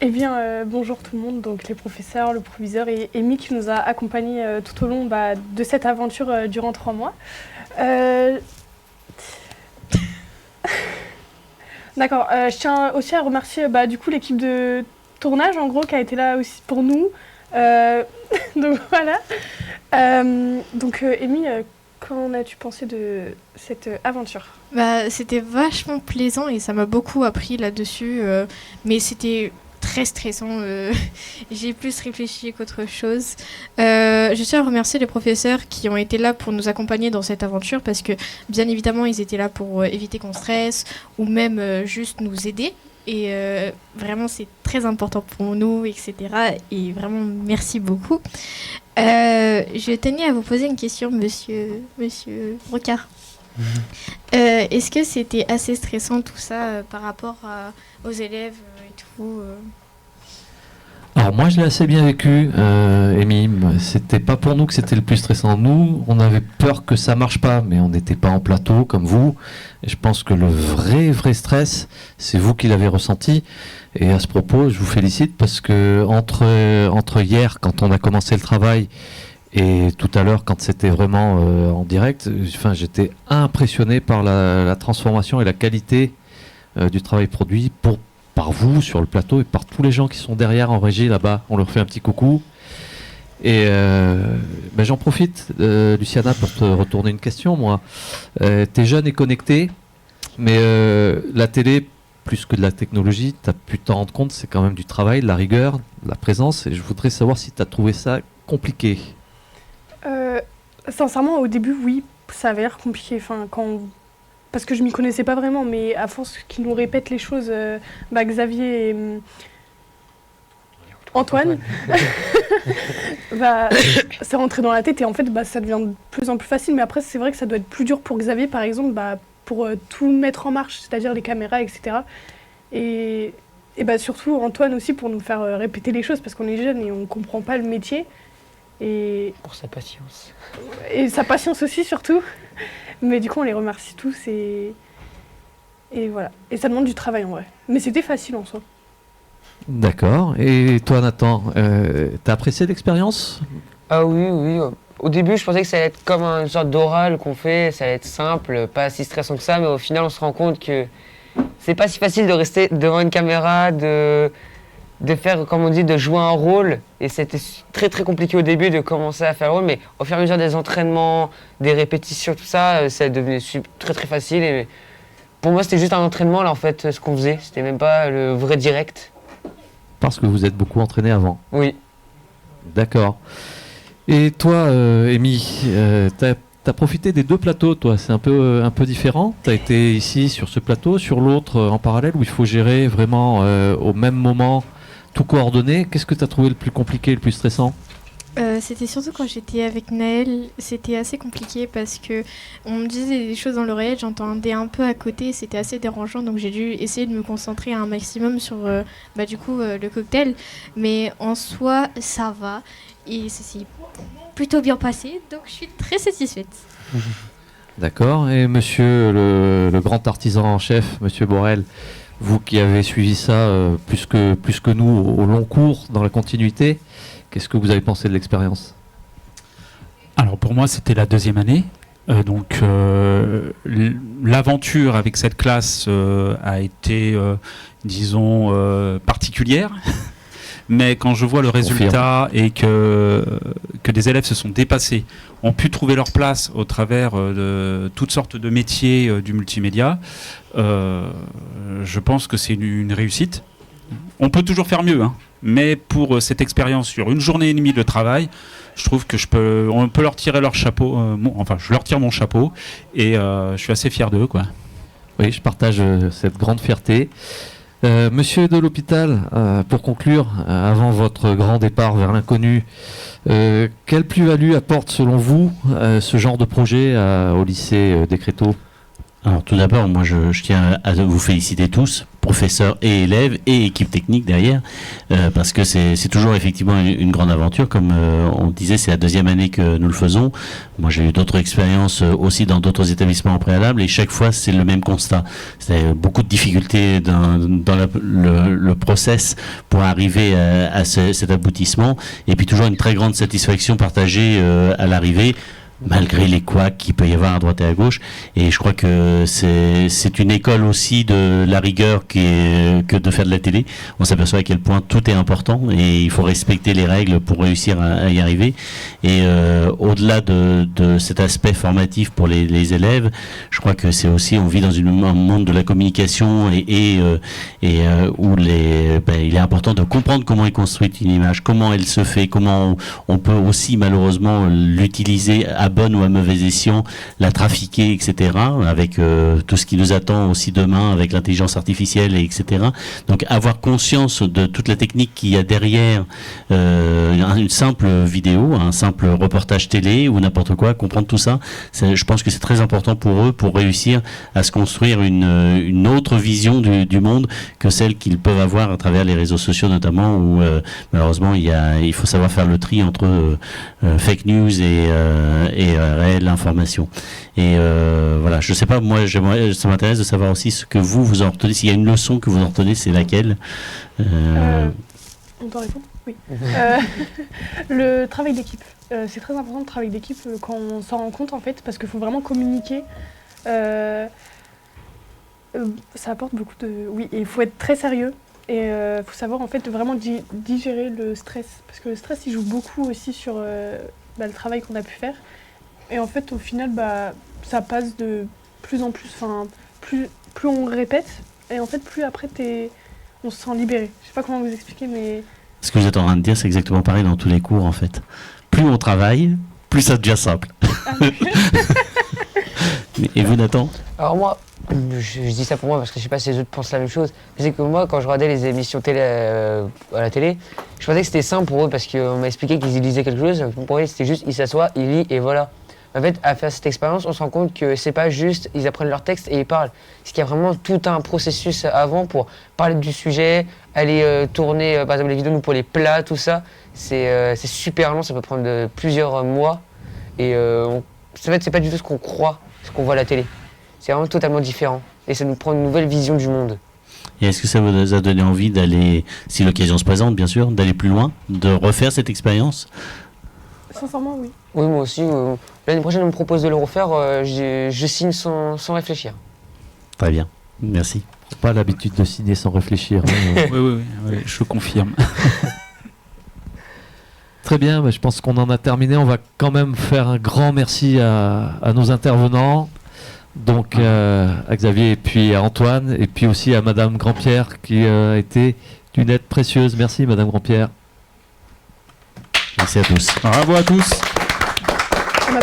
Eh bien, bonjour tout le monde, donc les professeurs, le proviseur et Amy qui nous a accompagnés tout au long de cette aventure durant 3 mois. Euh, D'accord, je tiens aussi à remercier du coup l'équipe de tournage en gros qui a été là aussi pour nous. Euh, donc voilà. Amy, qu'en as-tu pensé de cette aventure? C'était vachement plaisant et ça m'a beaucoup appris là-dessus, mais c'était très stressant. J'ai plus réfléchi qu'autre chose. Je tiens à remercier les professeurs qui ont été là pour nous accompagner dans cette aventure parce que, bien évidemment, ils étaient là pour éviter qu'on stresse ou même juste nous aider. Et vraiment, c'est très important pour nous, etc. Et vraiment, merci beaucoup. Je tenais à vous poser une question, monsieur Rocard. Est-ce que c'était assez stressant tout ça par rapport aux élèves et tout Alors moi je l'ai assez bien vécu, Amy. C'était pas pour nous que c'était le plus stressant. Nous, on avait peur que ça marche pas, mais on n'était pas en plateau comme vous. Et je pense que le vrai stress, c'est vous qui l'avez ressenti. Et à ce propos, je vous félicite parce que entre hier, quand on a commencé le travail, et tout à l'heure, quand c'était vraiment en direct, j'étais impressionné par la transformation et la qualité du travail produit par vous sur le plateau et par tous les gens qui sont derrière en régie là-bas. On leur fait un petit coucou. Et j'en profite, Luciana, pour te retourner une question, moi. T'es jeune et connecté, mais la télé, plus que de la technologie, t'as pu t'en rendre compte, c'est quand même du travail, de la rigueur, de la présence. Et je voudrais savoir si t'as trouvé ça compliqué. Sincèrement, au début, oui, ça avait l'air compliqué. Parce que je m'y connaissais pas vraiment, mais à force qu'ils nous répètent les choses, Xavier et Antoine, c'est rentré dans la tête et en fait, ça devient de plus en plus facile. Mais après, c'est vrai que ça doit être plus dur pour Xavier, par exemple, pour tout mettre en marche, c'est-à-dire les caméras, etc. Et surtout Antoine aussi pour nous faire répéter les choses parce qu'on est jeunes et on comprend pas le métier. Et pour sa patience. Et sa patience aussi, surtout. Mais du coup, on les remercie tous et voilà. Et ça demande du travail en vrai. Mais c'était facile en soi. D'accord. Et toi, Nathan, t'as apprécié l'expérience ? Ah oui. Au début, je pensais que ça allait être comme une sorte d'oral qu'on fait, ça allait être simple, pas si stressant que ça, mais au final, on se rend compte que c'est pas si facile de rester devant une caméra, de faire, comme on dit, de jouer un rôle. Et c'était très très compliqué au début de commencer à faire le rôle, mais au fur et à mesure des entraînements, des répétitions, tout ça, ça est devenu très très facile. Et pour moi, c'était juste un entraînement, là, en fait, ce qu'on faisait. C'était même pas le vrai direct. Parce que vous êtes beaucoup entraîné avant. Oui. D'accord. Et toi, Amy, t'as profité des deux plateaux, toi. C'est un peu différent. T'as été ici sur ce plateau, sur l'autre en parallèle, où il faut gérer vraiment au même moment, tout coordonné. Qu'est-ce que t'as trouvé le plus compliqué, le plus stressant ? C'était surtout quand j'étais avec Naël, c'était assez compliqué parce que on me disait des choses dans l'oreillette, j'entendais un peu à côté, c'était assez dérangeant, donc j'ai dû essayer de me concentrer un maximum sur le cocktail, mais en soi ça va et ça s'est plutôt bien passé, donc je suis très satisfaite. D'accord. Et monsieur le grand artisan en chef, monsieur Borel, vous qui avez suivi ça plus que nous au long cours dans la continuité, qu'est-ce que vous avez pensé de l'expérience ? Alors pour moi, c'était la deuxième année. L'aventure avec cette classe a été, particulière. Mais quand je vois le résultat et que des élèves se sont dépassés, ont pu trouver leur place au travers de toutes sortes de métiers du multimédia, je pense que c'est une réussite. On peut toujours faire mieux, hein, mais pour cette expérience sur une journée et demie de travail, je trouve que on peut leur tirer leur chapeau. Je leur tire mon chapeau et je suis assez fier d'eux, quoi. Oui, je partage cette grande fierté. Monsieur de l'hôpital, pour conclure, avant votre grand départ vers l'inconnu, quelle plus-value apporte selon vous ce genre de projet au lycée Descréteaux ? Alors tout d'abord, moi je tiens à vous féliciter tous professeurs et élèves et équipe technique derrière, parce que c'est toujours effectivement une grande aventure. Comme on disait, c'est la 2e année que nous le faisons. Moi, j'ai eu d'autres expériences aussi dans d'autres établissements en préalable, et chaque fois, c'est le même constat. C'est beaucoup de difficultés dans le process pour arriver à cet aboutissement, et puis toujours une très grande satisfaction partagée à l'arrivée, malgré les couacs qu'il peut y avoir à droite et à gauche. Et je crois que c'est une école aussi de la rigueur que de faire de la télé. On s'aperçoit à quel point tout est important et il faut respecter les règles pour réussir à y arriver. Et au-delà de cet aspect formatif pour les élèves, je crois que c'est aussi, on vit dans un monde de la communication et où il est important de comprendre comment est construite une image, comment elle se fait, comment on peut aussi malheureusement l'utiliser à bonne ou à mauvais escient, la trafiquer, etc., avec tout ce qui nous attend aussi demain avec l'intelligence artificielle, etc. Donc avoir conscience de toute la technique qu'il y a derrière une simple vidéo, un simple reportage télé ou n'importe quoi, comprendre tout ça, je pense que c'est très important pour eux pour réussir à se construire une autre vision du monde que celle qu'ils peuvent avoir à travers les réseaux sociaux notamment, où malheureusement il faut savoir faire le tri entre fake news et réelle information. Et voilà, je sais pas, moi ça m'intéresse de savoir aussi ce que vous en retenez. S'il y a une leçon que vous en retenez, c'est laquelle? On doit répondre? Oui. Le travail d'équipe. C'est très important le travail d'équipe quand on s'en rend compte en fait, parce qu'il faut vraiment communiquer. Ça apporte beaucoup de... Oui, et il faut être très sérieux. Et il faut savoir en fait vraiment digérer le stress. Parce que le stress, il joue beaucoup aussi sur le travail qu'on a pu faire. Et en fait, au final, ça passe de plus en plus, plus on répète, et en fait, plus après, on se sent libéré. Je sais pas comment vous expliquer, mais... Ce que vous êtes en train de dire, c'est exactement pareil dans tous les cours, en fait. Plus on travaille, plus ça devient simple. Ah, oui. Et vous, Nathan? Alors moi, je dis ça pour moi parce que je sais pas si les autres pensent la même chose. Mais c'est que moi, quand je regardais les émissions télé à la télé, je pensais que c'était simple pour eux parce qu'on m'a expliqué qu'ils lisaient quelque chose. Pour eux, c'était juste, ils s'assoient, ils lisent et voilà. En fait, à faire cette expérience, on se rend compte que c'est pas juste, ils apprennent leur texte et ils parlent. Parce qu'il y a vraiment tout un processus avant pour parler du sujet, aller tourner, par exemple, les vidéos pour les plats, tout ça. C'est super long, ça peut prendre plusieurs mois. Et en fait, c'est pas du tout ce qu'on croit, ce qu'on voit à la télé. C'est vraiment totalement différent. Et ça nous prend une nouvelle vision du monde. Et est-ce que ça vous a donné envie d'aller, si l'occasion se présente, bien sûr, d'aller plus loin, de refaire cette expérience? Sincèrement, oui. Oui, moi aussi. L'année prochaine, on me propose de le refaire, je signe sans réfléchir. Très bien, merci. Pas l'habitude de signer sans réfléchir. Oui, je confirme. Très bien, je pense qu'on en a terminé. On va quand même faire un grand merci à nos intervenants. Donc à Xavier et puis à Antoine, et puis aussi à Madame Grandpierre qui a été d'une aide précieuse. Merci Madame Grandpierre. Merci à tous. Bravo à tous. On a